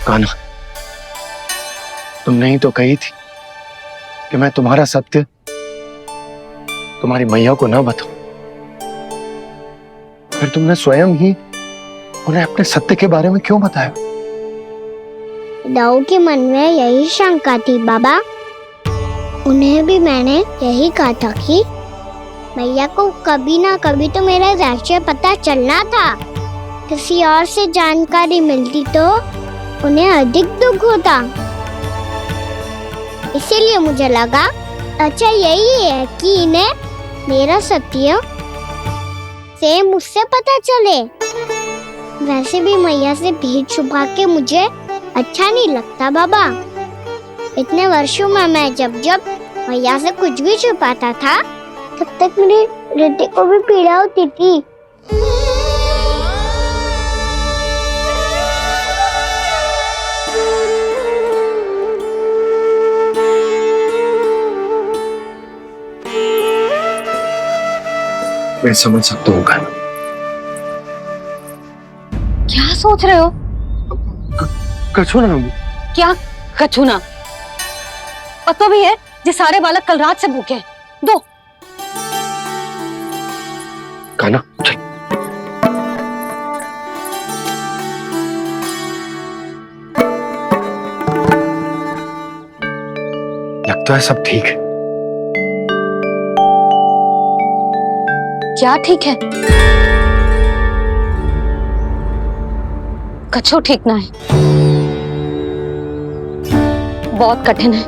कान्हा, तुमने ही तो कही थी कि मैं तुम्हारा सत्य तुम्हारी मैया को ना बताऊं। फिर तुमने स्वयं ही उन्हें अपने सत्य के बारे में क्यों बताया? दाऊ के मन में यही शंका थी बाबा। उन्हें भी मैंने यही कहा था कि मैया को कभी ना कभी तो मेरा रहस्य पता चलना था। किसी और से जानकारी मिलती तो उन्हें अधिक दुख होता। इसीलिए मुझे लगा अच्छा यही है कि इन्हें मेरा सत्य से मुझसे पता चले। वैसे भी मैया से भीड़ छुपा के मुझे अच्छा नहीं लगता बाबा। इतने वर्षों में मैं जब जब मैया से कुछ भी छुपाता था तब तक मेरे हृदय को भी पीड़ा होती थी। मैं समझ सकता हूँ कान्हा। क्या सोच रहे हो? कछु ना। क्या कछु ना? पता भी है ये सारे बालक कल रात से भूखे हैं। दो। कान्हा चल। लगता है सब ठीक है। क्या ठीक है? कछु ठीक ना है। बहुत कठिन है,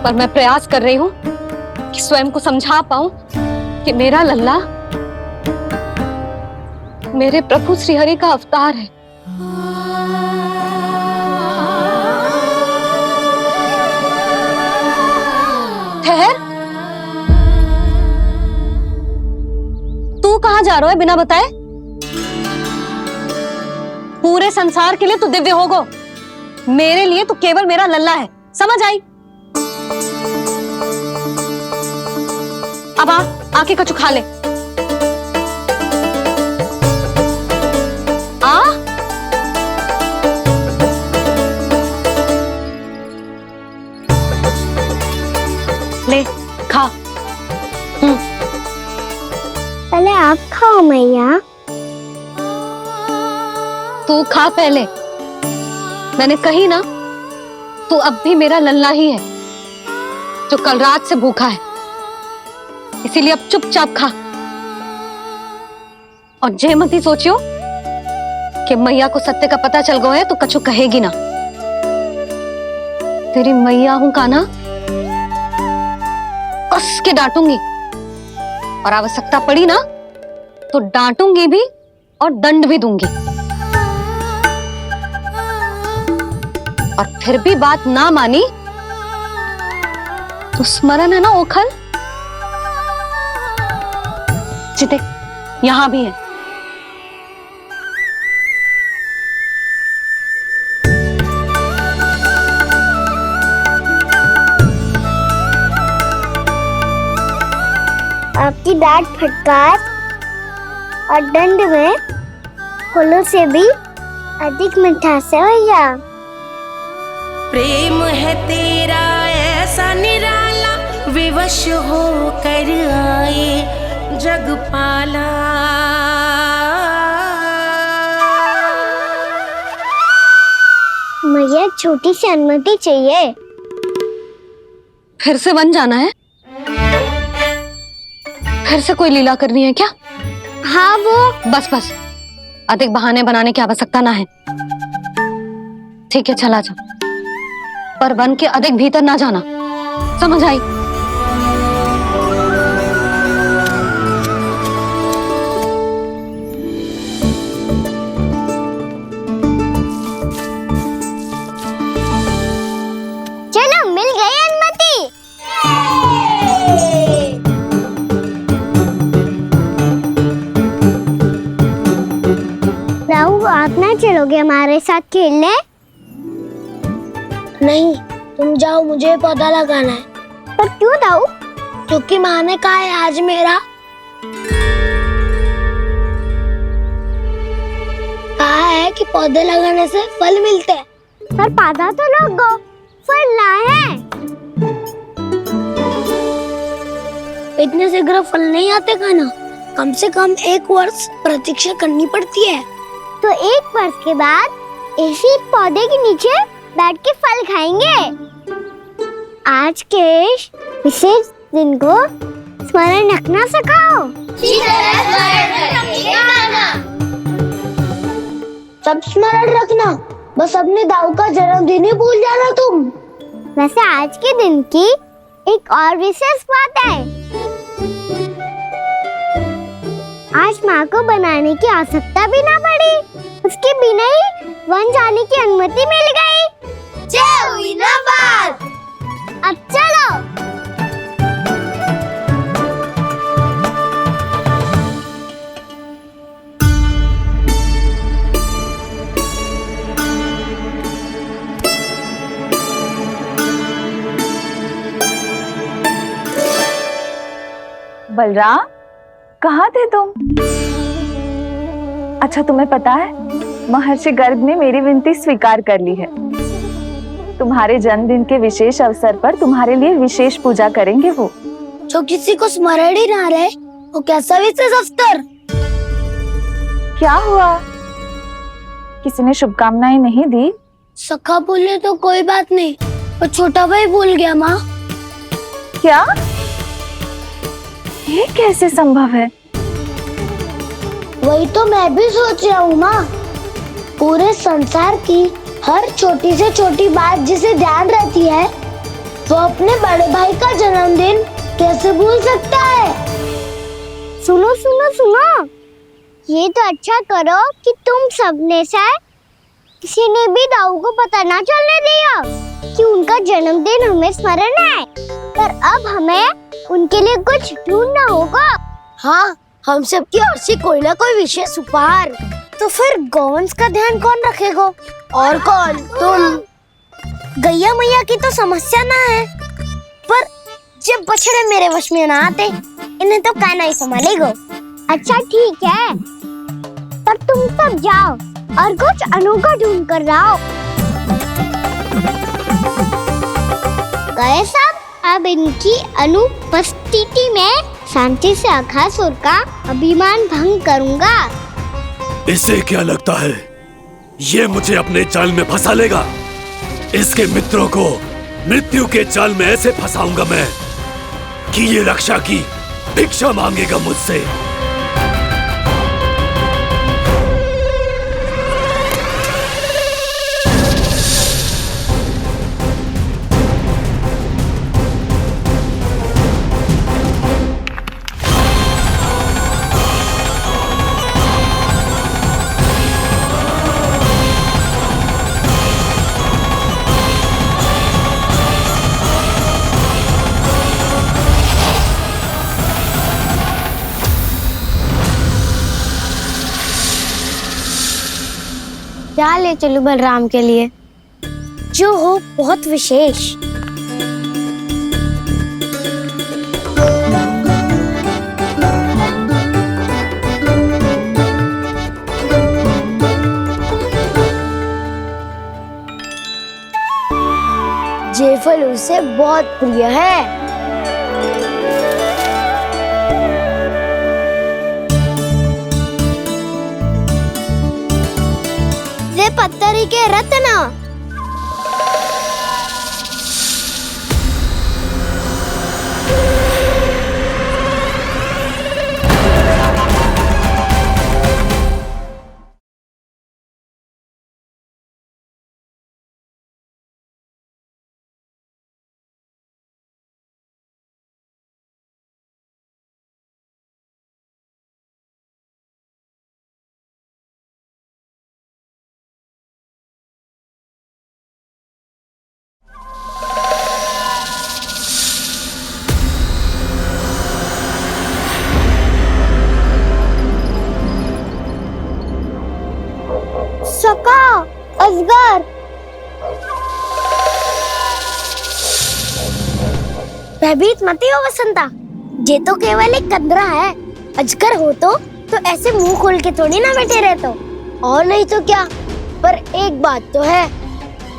पर मैं प्रयास कर रही हूं कि स्वयं को समझा पाऊं कि मेरा लल्ला मेरे प्रभु श्रीहरि का अवतार है। ठहर, तू कहां जा रहा है बिना बताए? पूरे संसार के लिए तू दिव्य होगो, मेरे लिए तू केवल मेरा लल्ला है। समझ आई? अब आके कछु खा ले। आ ले खा। पहले आप खाओ मैया। तू खा पहले। मैंने कही ना, तू अब भी मेरा लल्ला ही है जो कल रात से भूखा है। इसीलिए अब चुपचाप खा। और जे मत ही सोचियो कि मैया को सत्य का पता चल गया है तो कछु कहेगी ना। तेरी मैया हूं कान्हा, कस के डांटूंगी और आवश्यकता पड़ी ना तो डांटूंगी भी और दंड भी दूंगी। और फिर भी बात ना मानी तो स्मरण है ना ओखल? देख, यहां भी है। आपकी डांट फटकार और दंड में फूलों से भी अधिक मिठास है भैया। प्रेम है तेरा ऐसा निराला, विवश हो कर आए जगपाला। मैया छोटी सी अनुमति चाहिए। फिर से वन जाना है? फिर से कोई लीला करनी है क्या? हाँ वो बस बस, अधिक बहाने बनाने की आवश्यकता ना है। ठीक है चला जा, पर वन के अधिक भीतर ना जाना। समझ आई? चलो मिल गई अनुमति। राहु आप ना चलोगे हमारे साथ खेलने? नहीं, तुम जाओ, मुझे पौधा लगाना है। पर क्यों दाऊ? क्योंकि माँ ने कहा है आज मेरा पौधे लगाने से फल मिलते हैं। पर पौधा तो लगो, फल ना है। इतने शीघ्र फल नहीं आते खाना, कम से कम 1 वर्ष प्रतीक्षा करनी पड़ती है। तो 1 वर्ष के बाद इसी पौधे के नीचे बैठ के फल खाएंगे। आज के विशेष दिन को स्मरण रखना सिखाओ। सब स्मरण रखना, बस अपने दाऊ का जन्मदिन ही भूल जाना तुम। वैसे आज के दिन की एक और विशेष बात है। आज माँ को बनाने की आवश्यकता भी ना पड़ी, उसके बिना ही वन जाने की अनुमति मिल गई। जय हुई ना बात। अब चलो। बलराम, कहाँ थे तुम? अच्छा, तुम्हें पता है महर्षि गर्ग ने मेरी विनती स्वीकार कर ली है। तुम्हारे जन्मदिन के विशेष अवसर पर तुम्हारे लिए विशेष पूजा करेंगे वो। जो किसी को स्मरण ही ना रहे, वो कैसा विशेष अवसर? क्या हुआ? किसी ने शुभकामनाएं नहीं दी? सखा बोले तो कोई बात नहीं, पर छोटा भाई भूल गया माँ। क्या? ये कैसे संभव है? वही तो मैं भी सोच रहा हूँ माँ। पूरे संसार की हर छोटी से छोटी बात जिसे ध्यान रहती है, वो अपने बड़े भाई का जन्मदिन कैसे भूल सकता है? सुनो सुनो सुनो, ये तो अच्छा करो कि तुम सबने से किसी ने भी दाऊ को पता ना चलने दिया कि उनका जन्मदिन हमें स्मरण है। पर अब हमें उनके लिए कुछ ढूंढना होगा। हाँ, हम सबकी ओर से कोई ना कोई विशेष उपहार। तो फिर गौवंश का ध्यान कौन रखेगा? और कौन? तुम। गैया मैया की तो समस्या ना है, पर जब बछड़े मेरे वश में ना आते, इन्हें तो कान्हा ही संभालेगा। अच्छा ठीक है, पर तुम सब जाओ और कुछ अनोखा ढूंढ कर लाओ। गए सब। अब इनकी अनुपस्थिति में शांति से अघासुर का अभिमान भंग करूंगा। इसे क्या लगता है ये मुझे अपने जाल में फंसा लेगा? इसके मित्रों को मृत्यु के जाल में ऐसे फंसाऊंगा मैं कि ये रक्षा की भिक्षा मांगेगा मुझसे। क्या ले चलूं बलराम के लिए, जो हो बहुत विशेष? ये फल उसे बहुत प्रिय है। ये पत्थरी के रत्न। सका, अजगर। भयभीत मत हो वसंता, ये तो केवल एक कंदरा है। अजगर हो तो ऐसे मुंह खोल के थोड़ी ना बैठे रहते। और नहीं तो क्या, पर एक बात तो है,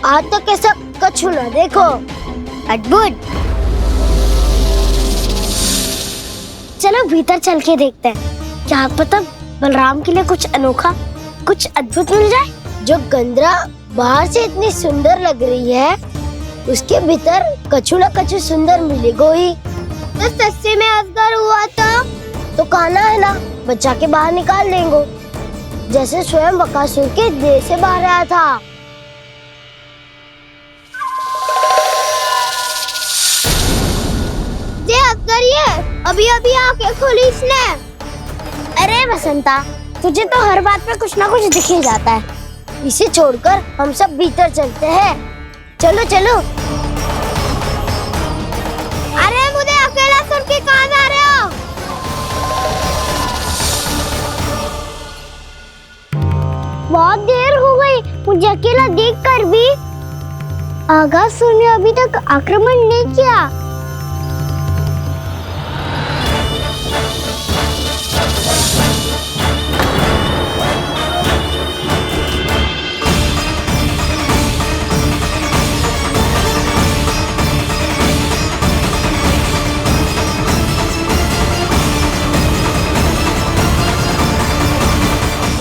आज तक ऐसा कछु ना देखो। अद्भुत। चलो भीतर चल के देखते हैं, क्या पता बलराम के लिए कुछ अनोखा, कुछ अद्भुत मिल जाए। जो गंदरा बाहर से इतनी सुंदर लग रही है, उसके भीतर कछु ना कछु सुंदर मिलेगा ही। तो सस्ते में असगर हुआ तो काना है ना, बच्चा के बाहर निकाल देंगे, जैसे स्वयं बकासुर के देह से बाहर आया था। अभी अभी आंखें खोली इसने। अरे बसंता, तुझे तो हर बात पे कुछ ना कुछ दिख ही जाता है। इसे छोड़कर हम सब भीतर चलते हैं। चलो चलो। अरे मुझे अकेला सुन के कहाँ जा रहे हो? बहुत देर हो गई मुझे अकेला देखकर भी। आगासुर ने अभी तक आक्रमण नहीं किया।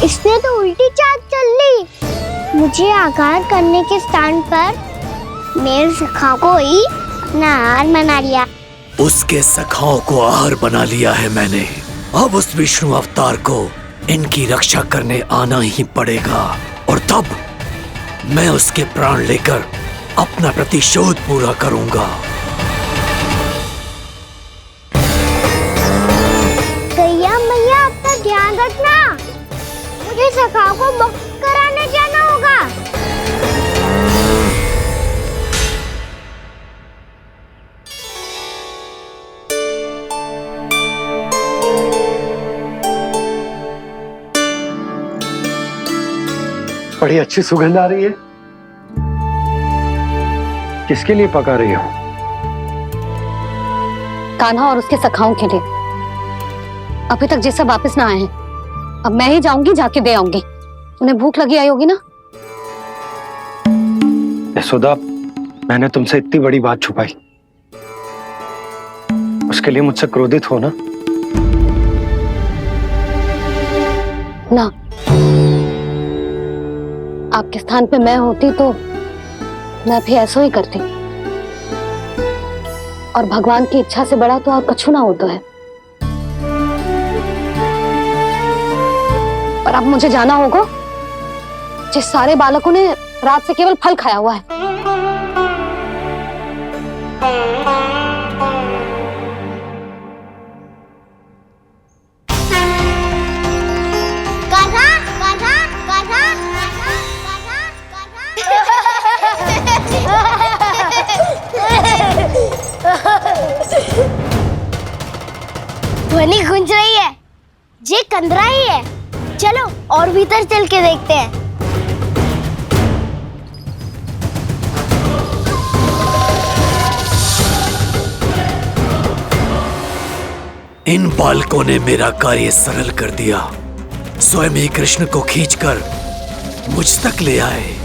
इसने तो उल्टी चाल चल ली। मुझे आघात करने के स्थान पर मेरे सखा को ही अपना आहार बना लिया। उसके सखाओं को आहार बना लिया है मैंने। अब उस विष्णु अवतार को इनकी रक्षा करने आना ही पड़ेगा, और तब मैं उसके प्राण लेकर अपना प्रतिशोध पूरा करूंगा। गैया मैया, अपना ध्यान रखना। मुझे सखा को मुक्त कराने जाना होगा। बड़ी अच्छी सुगंध आ रही है। किसके लिए पका रही हो? कान्हा और उसके सखाओं के लिए। अभी तक जैसा वापस ना आए हैं, अब मैं ही जाऊंगी, जाके दे आऊंगी। उन्हें भूख लगी आई होगी ना। यशोदा, मैंने तुमसे इतनी बड़ी बात छुपाई, उसके लिए मुझसे क्रोधित हो ना? ना, आपके स्थान पे मैं होती तो मैं भी ऐसा ही करती। और भगवान की इच्छा से बड़ा तो और कछु ना होता है। पर अब मुझे जाना होगा। जिस सारे बालकों ने रात से केवल फल खाया हुआ है। ध्वनि गूंज रही है, ये कंदरा ही है। चलो और भीतर चल के देखते हैं। इन बालकों ने मेरा कार्य सरल कर दिया। स्वयं ही कृष्ण को खींचकर मुझ तक ले आए।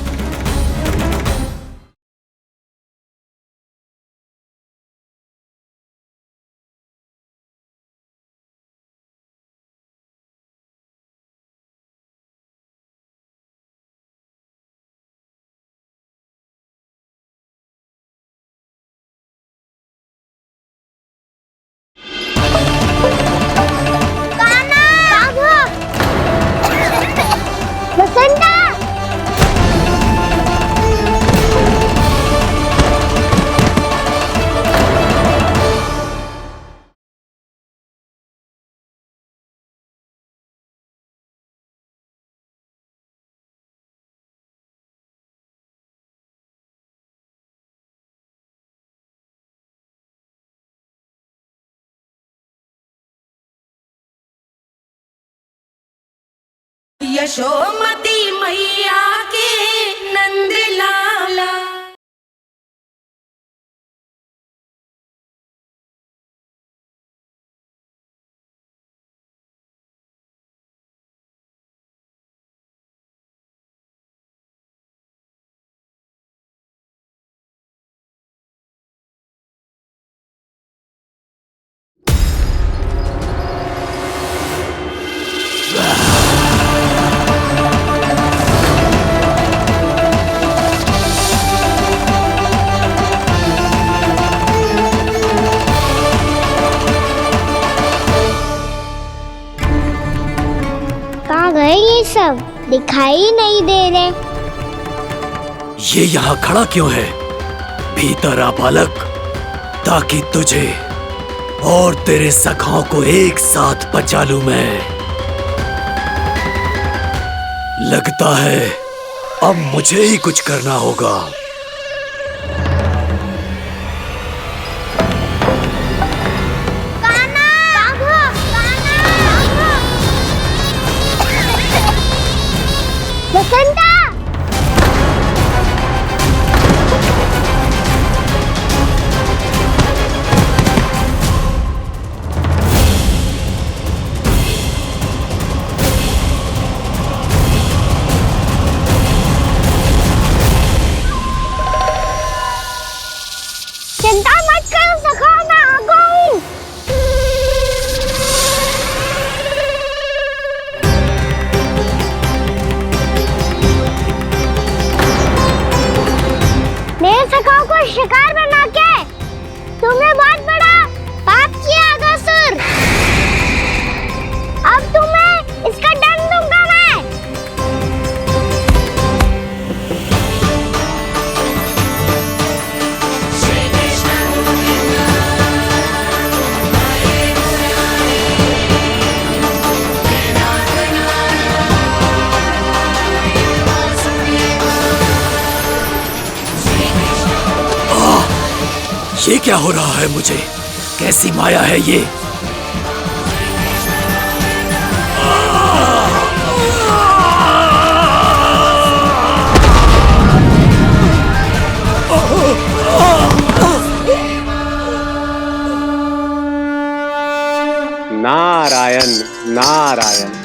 यशोमती मैया के नंद लाला। सब दिखाई नहीं दे रहे। ये यहाँ खड़ा क्यों है? भीतर आ बालक, ताकि तुझे और तेरे सखाओं को एक साथ बचा लूं मैं। लगता है अब मुझे ही कुछ करना होगा। बसंता! चिंता मत करो सखा, मैं आ गई। मेरे सखाओं को शिकार बना के तुमने बहुत बड़ा पाप किया अगासुर। अब तुम्हें इसका दंड दूंगा मैं। ये क्या हो रहा है मुझे? कैसी माया है ये? नारायण नारायण।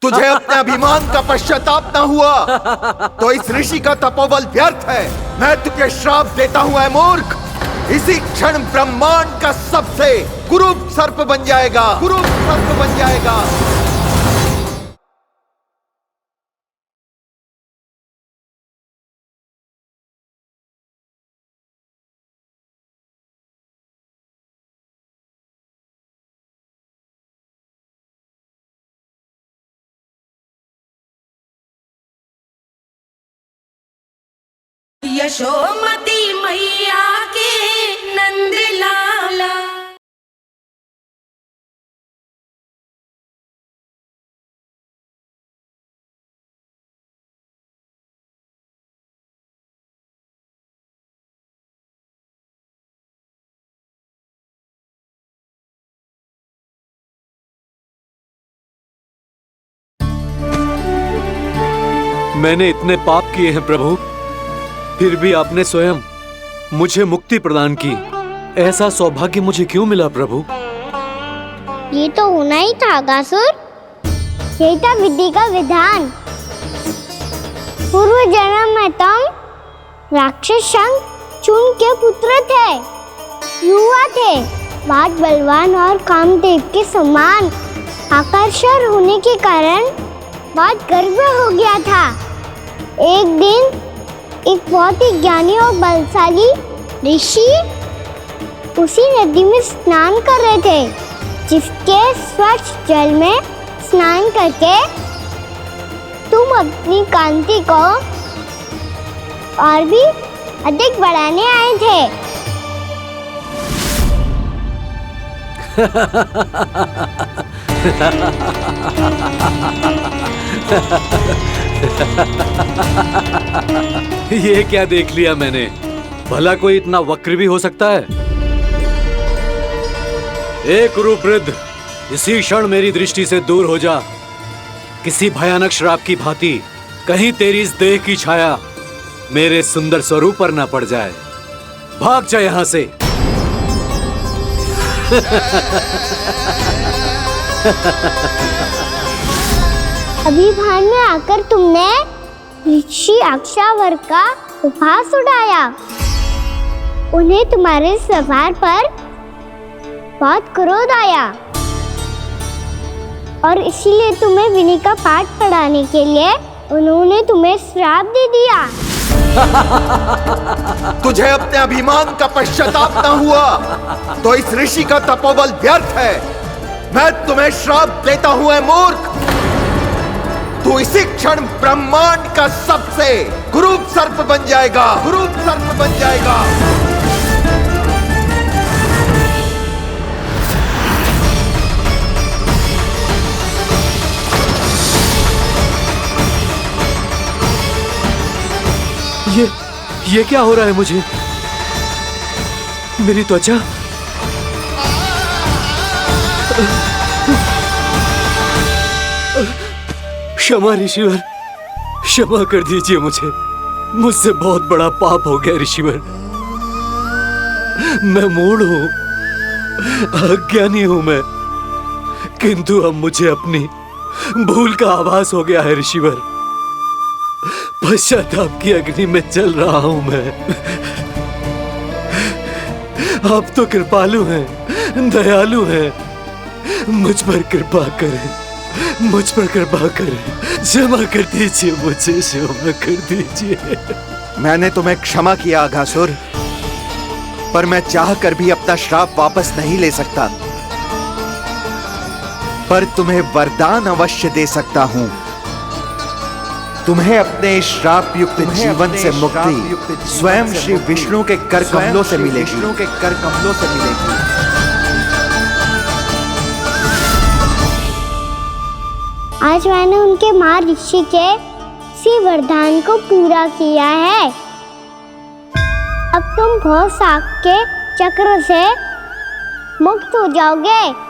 तुझे अपने अभिमान का पश्चाताप न हुआ तो इस ऋषि का तपोबल व्यर्थ है। मैं तुझे श्राप देता हूं ऐ मूर्ख। इसी क्षण ब्रह्मांड का सबसे कुरूप सर्प बन जाएगा, कुरूप सर्प बन जाएगा। यशोमती मैया के नंद लाला। मैंने इतने पाप किए हैं प्रभु, फिर भी आपने स्वयं मुझे मुक्ति प्रदान की। ऐसा सौभाग्य मुझे क्यों मिला प्रभु? ये तो होना ही था अगासुर। यही था विधि का विधान। पूर्व जन्म में तुम राक्षस शंखचूड़ के पुत्र थे, युवा थे, बहुत बलवान और कामदेव के समान। आकर्षण होने के कारण बहुत गर्व हो गया था। एक दिन एक बहुत ही ज्ञानी और बलशाली ऋषि उसी नदी में स्नान कर रहे थे, जिसके स्वच्छ जल में स्नान करके तुम अपनी कांति को और भी अधिक बढ़ाने आए थे। ये क्या देख लिया मैंने? भला कोई इतना वक्र भी हो सकता है? एक रूपवृद्ध, इसी क्षण मेरी दृष्टि से दूर हो जा। किसी भयानक श्राप की भांति कहीं तेरी इस देह की छाया मेरे सुंदर स्वरूप पर न पड़ जाए। भाग जा यहां से। अभी भान में आकर तुमने ऋषि अक्षावर का उपहास उड़ाया। उन्हें तुम्हारे सवार पर बहुत क्रोध आया और इसीलिए तुम्हें विनय का पाठ पढ़ाने के लिए उन्होंने तुम्हें श्राप दे दिया। तुझे अपने अभिमान का पश्चाताप न हुआ तो इस ऋषि का तपोबल व्यर्थ है। मैं तुम्हें श्राप देता हूं ऐ मूर्ख। तू इसी क्षण ब्रह्मांड का सबसे कुरूप सर्प बन जाएगा, कुरूप सर्प बन जाएगा। ये क्या हो रहा है मुझे? मेरी त्वचा क्षमा ऋषिवर, क्षमा कर दीजिए मुझे। मुझसे बहुत बड़ा पाप हो गया ऋषिवर। मैं मूढ़ हूं, अज्ञानी हूं मैं, किंतु अब मुझे अपनी भूल का आभास हो गया है ऋषिवर। पश्चाताप की अग्नि में जल रहा हूं मैं। आप तो कृपालु हैं, दयालु हैं, मुझ पर कृपा करें, मुझ पर कृपा करें। क्षमा कर दीजिए मुझे, क्षमा कर दीजिए। मैंने तुम्हें क्षमा किया अघासुर, पर मैं चाहकर भी अपना श्राप वापस नहीं ले सकता। पर तुम्हें वरदान अवश्य दे सकता हूं। तुम्हें अपने श्राप युक्त जीवन से मुक्ति स्वयं श्री विष्णु के कर कमलों से मिलेगी, विष्णु के कर कमलों से मिलेगी। आज मैंने उनके मां ऋषि के इसी वरदान को पूरा किया है। अब तुम भव साग के चक्र से मुक्त हो जाओगे।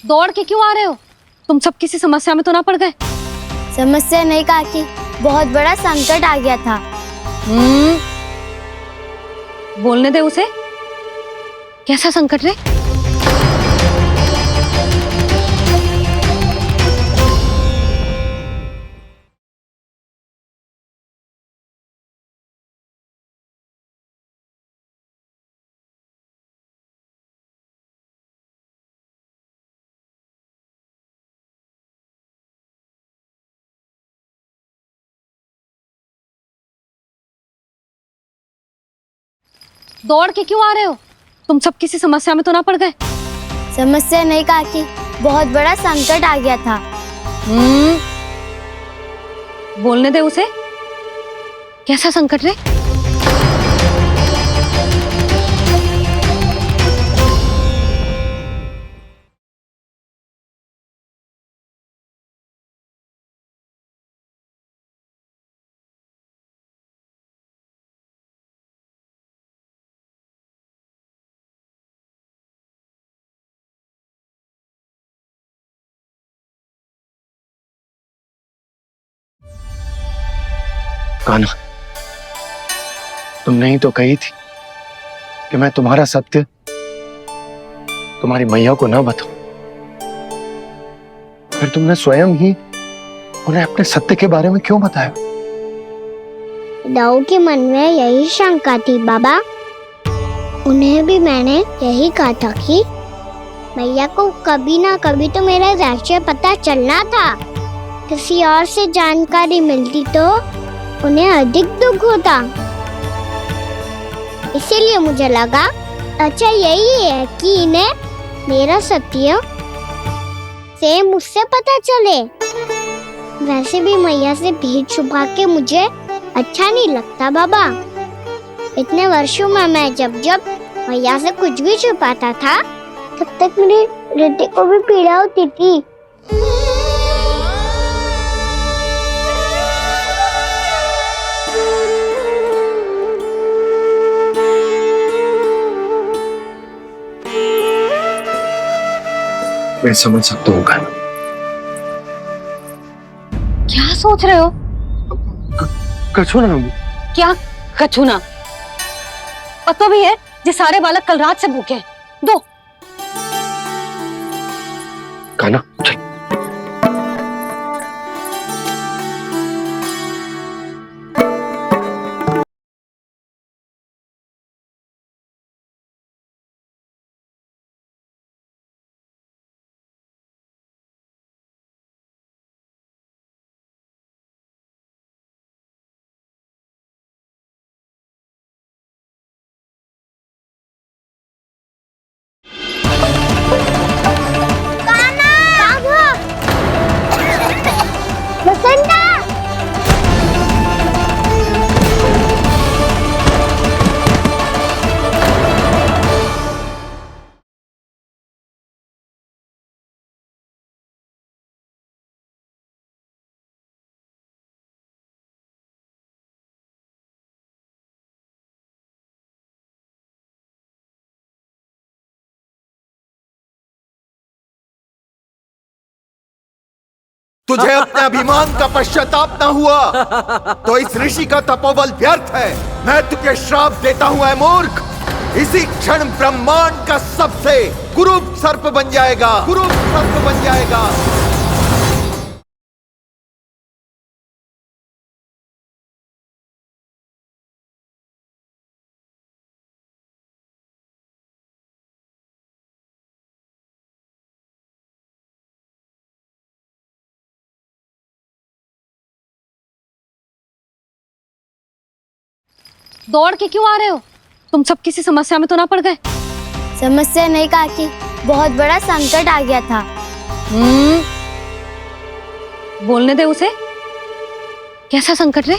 दौड़ के क्यों आ रहे हो? तुम सब किसी समस्या में तो ना पड़ गए? समस्या नहीं काकी, बहुत बड़ा संकट आ गया था। बोलने दे उसे। कैसा संकट रे? दौड़ के क्यों आ रहे हो? तुम सब किसी समस्या में तो ना पड़ गए? समस्या नहीं काकी, बहुत बड़ा संकट आ गया था। बोलने दे उसे। कैसा संकट रे? कान्हा, तुमने ही तो कही थी कि मैं तुम्हारा सत्य तुम्हारी मैया को ना बताऊं, फिर तुमने स्वयं ही उन्हें अपने सत्य के बारे में क्यों बताया? दाऊ के मन में यही शंका थी बाबा। उन्हें भी मैंने यही कहा था कि मैया को कभी ना कभी तो मेरा रहस्य पता चलना था। किसी और से जानकारी मिलती तो उन्हें अधिक दुख होता। इसीलिए मुझे लगा अच्छा यही है कि इन्हें मेरा सत्य से मुझसे पता चले। वैसे भी मैया से भीड़ छुपा के मुझे अच्छा नहीं लगता बाबा। इतने वर्षों में मैं जब जब मैया से कुछ भी छुपाता था तब तक मेरे हृदय को भी पीड़ा होती थी। मैं समझ सकता हूँ कान्हा। क्या सोच रहे हो? कछु ना। क्या कछु ना? पता भी है ये सारे बालक कल रात से भूखे हैं। दो। कान्हा चल। बसंता! तुझे अपने अभिमान का पश्चाताप न हुआ तो इस ऋषि का तपोबल व्यर्थ है। मैं तुझे श्राप देता हूं ऐ मूर्ख। इसी क्षण ब्रह्मांड का सबसे कुरूप सर्प बन जाएगा। कुरूप सर्प बन जाएगा। दौड़ के क्यों आ रहे हो? तुम सब किसी समस्या में तो ना पड़ गए? समस्या नहीं काकी, बहुत बड़ा संकट आ गया था। बोलने दे उसे। कैसा संकट रे?